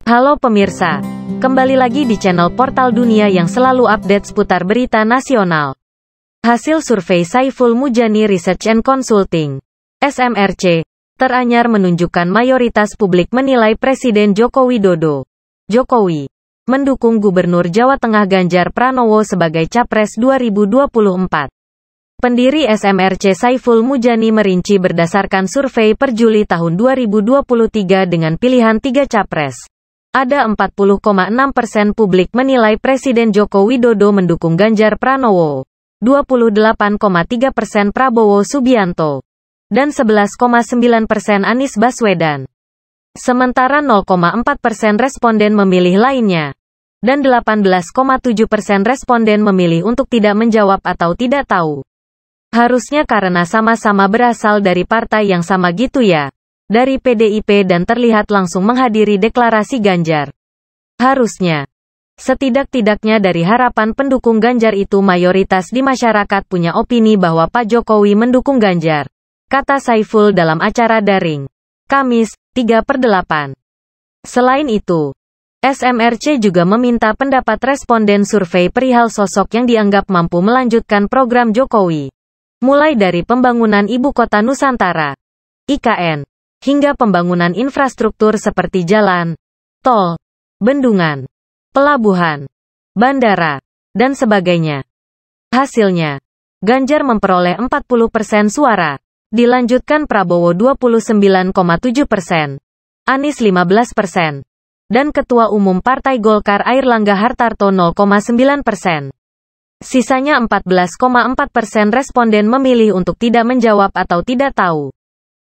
Halo pemirsa, kembali lagi di channel Portal Dunia yang selalu update seputar berita nasional. Hasil survei Saiful Mujani Research and Consulting, SMRC, teranyar menunjukkan mayoritas publik menilai Presiden Joko Widodo, Jokowi, mendukung Gubernur Jawa Tengah Ganjar Pranowo sebagai Capres 2024. Pendiri SMRC Saiful Mujani merinci berdasarkan survei per Juli tahun 2023 dengan pilihan 3 capres. Ada 40,6% publik menilai Presiden Joko Widodo mendukung Ganjar Pranowo, 28,3% Prabowo Subianto, dan 11,9% Anies Baswedan. Sementara 0,4% responden memilih lainnya, dan 18,7% responden memilih untuk tidak menjawab atau tidak tahu. Harusnya karena sama-sama berasal dari partai yang sama gitu ya. Dari PDIP dan terlihat langsung menghadiri deklarasi Ganjar. Harusnya. Setidak-tidaknya dari harapan pendukung Ganjar itu mayoritas di masyarakat punya opini bahwa Pak Jokowi mendukung Ganjar. Kata Saiful dalam acara daring. Kamis, 3/8. Selain itu, SMRC juga meminta pendapat responden survei perihal sosok yang dianggap mampu melanjutkan program Jokowi. Mulai dari pembangunan Ibu Kota Nusantara, IKN, hingga pembangunan infrastruktur seperti jalan, tol, bendungan, pelabuhan, bandara, dan sebagainya. Hasilnya, Ganjar memperoleh 40% suara, dilanjutkan Prabowo 29,7%, Anies 15%, dan Ketua Umum Partai Golkar Airlangga Hartarto 0,9%. Sisanya 14,4% responden memilih untuk tidak menjawab atau tidak tahu.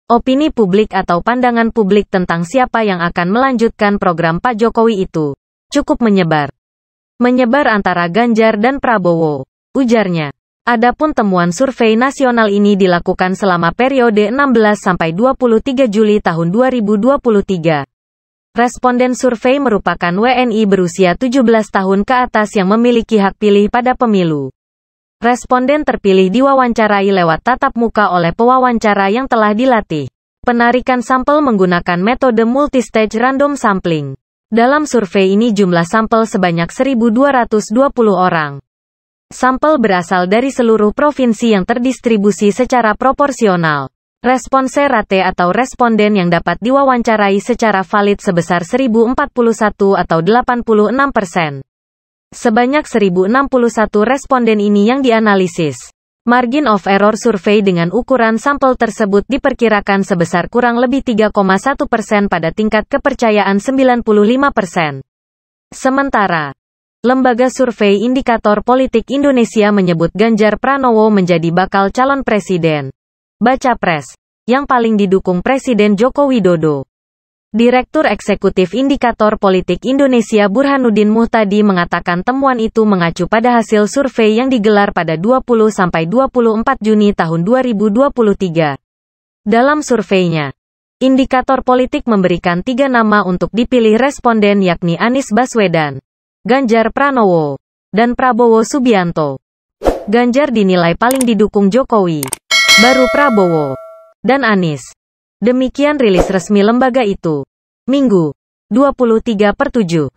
Opini publik atau pandangan publik tentang siapa yang akan melanjutkan program Pak Jokowi itu cukup menyebar. Menyebar antara Ganjar dan Prabowo, ujarnya. Adapun temuan survei nasional ini dilakukan selama periode 16-23 Juli tahun 2023. Responden survei merupakan WNI berusia 17 tahun ke atas yang memiliki hak pilih pada pemilu. Responden terpilih diwawancarai lewat tatap muka oleh pewawancara yang telah dilatih. Penarikan sampel menggunakan metode multistage random sampling. Dalam survei ini jumlah sampel sebanyak 1.220 orang. Sampel berasal dari seluruh provinsi yang terdistribusi secara proporsional. Response rate atau responden yang dapat diwawancarai secara valid sebesar 1041 atau 86%. Sebanyak 1061 responden ini yang dianalisis. Margin of error survei dengan ukuran sampel tersebut diperkirakan sebesar kurang lebih 3,1% pada tingkat kepercayaan 95%. Sementara, Lembaga Survei Indikator Politik Indonesia menyebut Ganjar Pranowo menjadi bakal calon presiden, baca pres, yang paling didukung Presiden Joko Widodo. Direktur Eksekutif Indikator Politik Indonesia Burhanuddin Muhtadi mengatakan temuan itu mengacu pada hasil survei yang digelar pada 20-24 Juni tahun 2023. Dalam surveinya, indikator politik memberikan 3 nama untuk dipilih responden yakni Anies Baswedan, Ganjar Pranowo, dan Prabowo Subianto. Ganjar dinilai paling didukung Jokowi, baru Prabowo, dan Anies. Demikian rilis resmi lembaga itu. Minggu, 23/7.